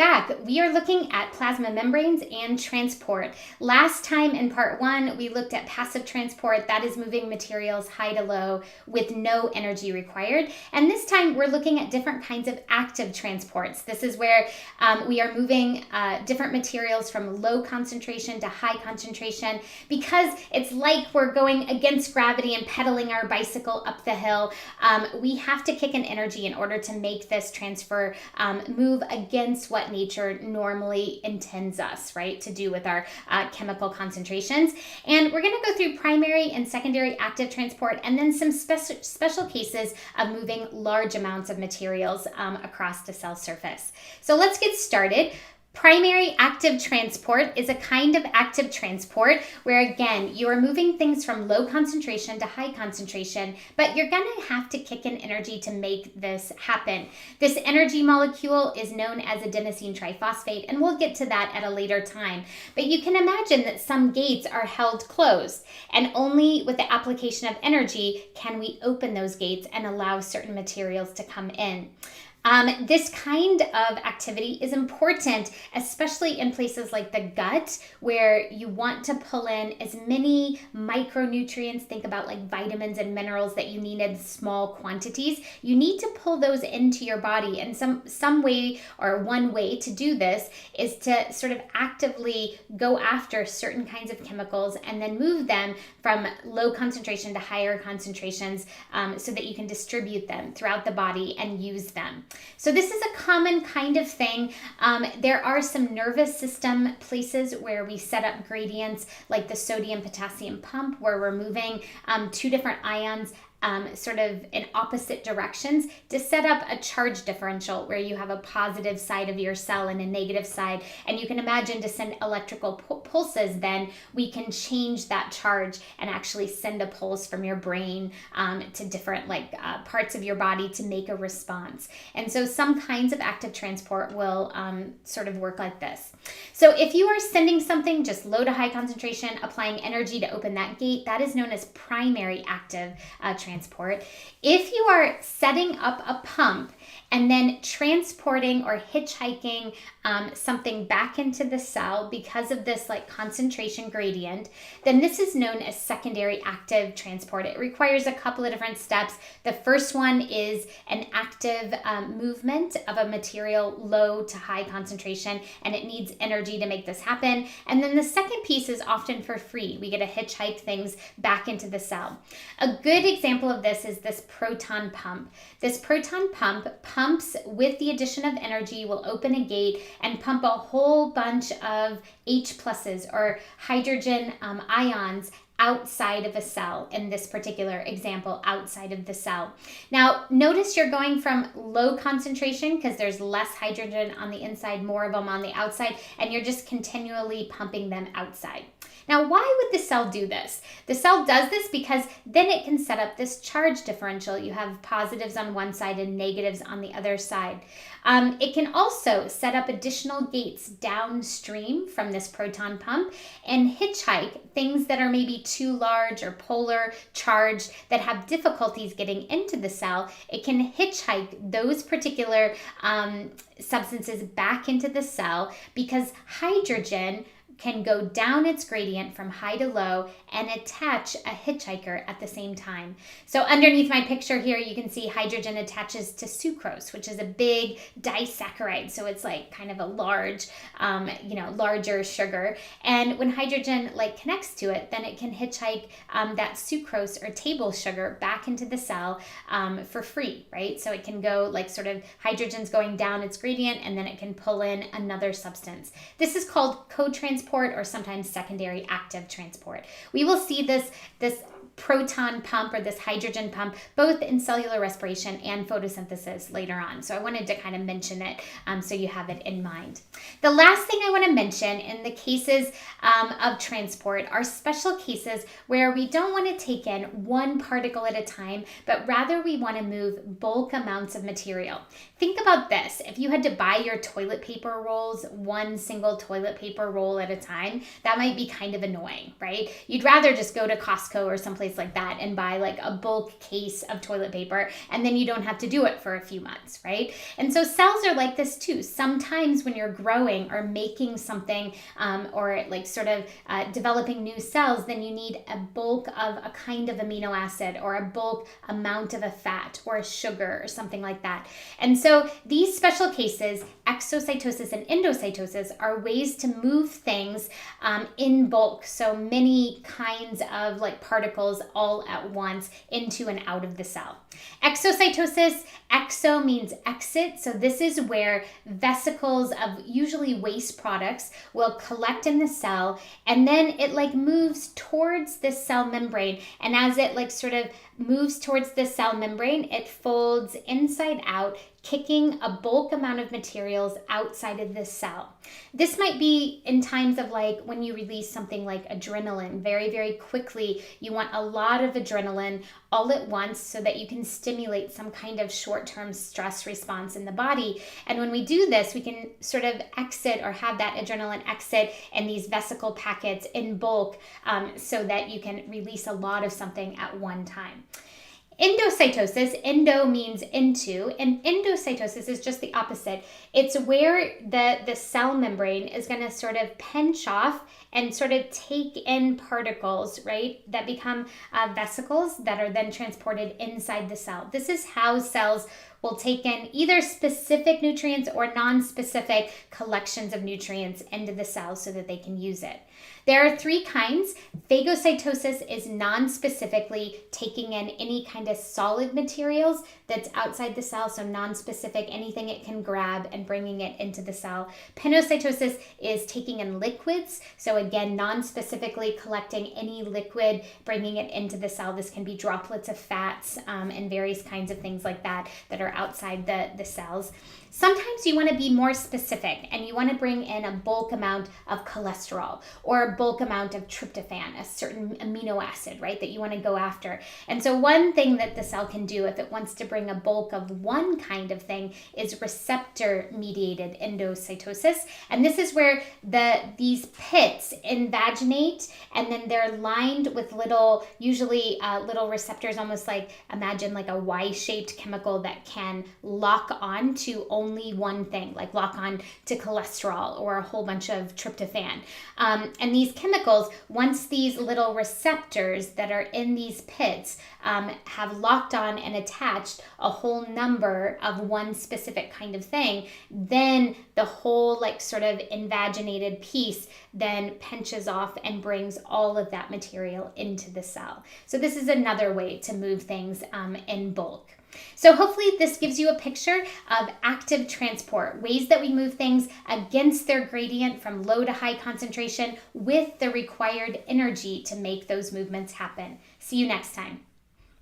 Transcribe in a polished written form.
back. We are looking at plasma membranes and transport. Last time in part 1, we looked at passive transport, that is moving materials high to low with no energy required. And this time we're looking at different kinds of active transports. This is where we are moving different materials from low concentration to high concentration, because it's like we're going against gravity and pedaling our bicycle up the hill. We have to kick in energy in order to make this transfer move against what nature normally intends us, right, to do with our chemical concentrations. And we're going to go through primary and secondary active transport, and then some special cases of moving large amounts of materials across the cell surface. So let's get started. Primary active transport is a kind of active transport where, again, you are moving things from low concentration to high concentration, but you're going to have to kick in energy to make this happen. This energy molecule is known as adenosine triphosphate, and we'll get to that at a later time. But you can imagine that some gates are held closed, and only with the application of energy can we open those gates and allow certain materials to come in. This kind of activity is important, especially in places like the gut, where you want to pull in as many micronutrients, think about like vitamins and minerals that you need in small quantities. You need to pull those into your body, and some way, or one way to do this is to sort of actively go after certain kinds of chemicals and then move them from low concentration to higher concentrations so that you can distribute them throughout the body and use them. So this is a common kind of thing. There are some nervous system places where we set up gradients, like the sodium-potassium pump, where we're moving two different ions sort of in opposite directions to set up a charge differential where you have a positive side of your cell and a negative side. And you can imagine to send electrical pulses, then we can change that charge and actually send a pulse from your brain to different parts of your body to make a response. And so some kinds of active transport will sort of work like this. So if you are sending something just low to high concentration, applying energy to open that gate, that is known as primary active transport. If you are setting up a pump and then transporting or hitchhiking something back into the cell because of this concentration gradient, then this is known as secondary active transport. It requires a couple of different steps. The first one is an active movement of a material low to high concentration, and it needs energy to make this happen. And then the second piece is often for free. We get to hitchhike things back into the cell. A good example of this is this proton pump. This proton pump pumps with the addition of energy, will open a gate and pump a whole bunch of H pluses or hydrogen ions outside of a cell, in this particular example, outside of the cell. Now, notice you're going from low concentration because there's less hydrogen on the inside, more of them on the outside, and you're just continually pumping them outside. Now, why would the cell do this? The cell does this because then it can set up this charge differential. You have positives on one side and negatives on the other side. It can also set up additional gates downstream from this proton pump and hitchhike things that are maybe too large or polar charged that have difficulties getting into the cell. It can hitchhike those particular substances back into the cell because hydrogen can go down its gradient from high to low and attach a hitchhiker at the same time. So underneath my picture here, you can see hydrogen attaches to sucrose, which is a big disaccharide. So it's like kind of a large, larger sugar. And when hydrogen connects to it, then it can hitchhike that sucrose or table sugar back into the cell for free, right? So it can go hydrogen's going down its gradient, and then it can pull in another substance. This is called co-transport, or sometimes secondary active transport. We will see this proton pump or this hydrogen pump both in cellular respiration and photosynthesis later on. So I wanted to kind of mention it so you have it in mind. The last thing I want to mention in the cases of transport are special cases where we don't want to take in one particle at a time, but rather we want to move bulk amounts of material. Think about this. If you had to buy your toilet paper rolls, one single toilet paper roll at a time, that might be kind of annoying, right? You'd rather just go to Costco or someplace place like that and buy like a bulk case of toilet paper, and then you don't have to do it for a few months, right? And so cells are like this too. Sometimes when you're growing or making something or like sort of developing new cells, then you need a bulk of a kind of amino acid or a bulk amount of a fat or a sugar or something like that. And so these special cases, exocytosis and endocytosis, are ways to move things in bulk. So many kinds of like particles all at once into and out of the cell. Exocytosis, exo means exit. So this is where vesicles of usually waste products will collect in the cell, and then it like moves towards this cell membrane. And as it like sort of moves towards this cell membrane, it folds inside out, kicking a bulk amount of materials outside of this cell. This might be in times of like when you release something like adrenaline very, very quickly. You want a lot of adrenaline all at once so that you can stimulate some kind of short-term stress response in the body. And when we do this, we can sort of exit or have that adrenaline exit in these vesicle packets in bulk so that you can release a lot of something at one time. Endocytosis, endo means into, and endocytosis is just the opposite. It's where the cell membrane is going to sort of pinch off and sort of take in particles, right, that become vesicles that are then transported inside the cell. This is how cells will take in either specific nutrients or non-specific collections of nutrients into the cell so that they can use it. There are three kinds. Phagocytosis is non-specifically taking in any kind of solid materials that's outside the cell, so non-specific, anything it can grab and bringing it into the cell. Pinocytosis is taking in liquids, so again, non-specifically collecting any liquid, bringing it into the cell. This can be droplets of fats and various kinds of things like that that are outside the cells. Sometimes you want to be more specific and you want to bring in a bulk amount of cholesterol or a bulk amount of tryptophan, a certain amino acid, right, that you want to go after. And so one thing that the cell can do if it wants to bring a bulk of one kind of thing is receptor-mediated endocytosis. And this is where these pits invaginate, and then they're lined with little, usually little receptors, almost like, imagine like a Y-shaped chemical that can lock on to only one thing, like lock on to cholesterol or a whole bunch of tryptophan. And these chemicals, once these little receptors that are in these pits have locked on and attached a whole number of one specific kind of thing, then the whole like sort of invaginated piece then pinches off and brings all of that material into the cell. So this is another way to move things in bulk. So hopefully this gives you a picture of active transport, ways that we move things against their gradient from low to high concentration with the required energy to make those movements happen. See you next time.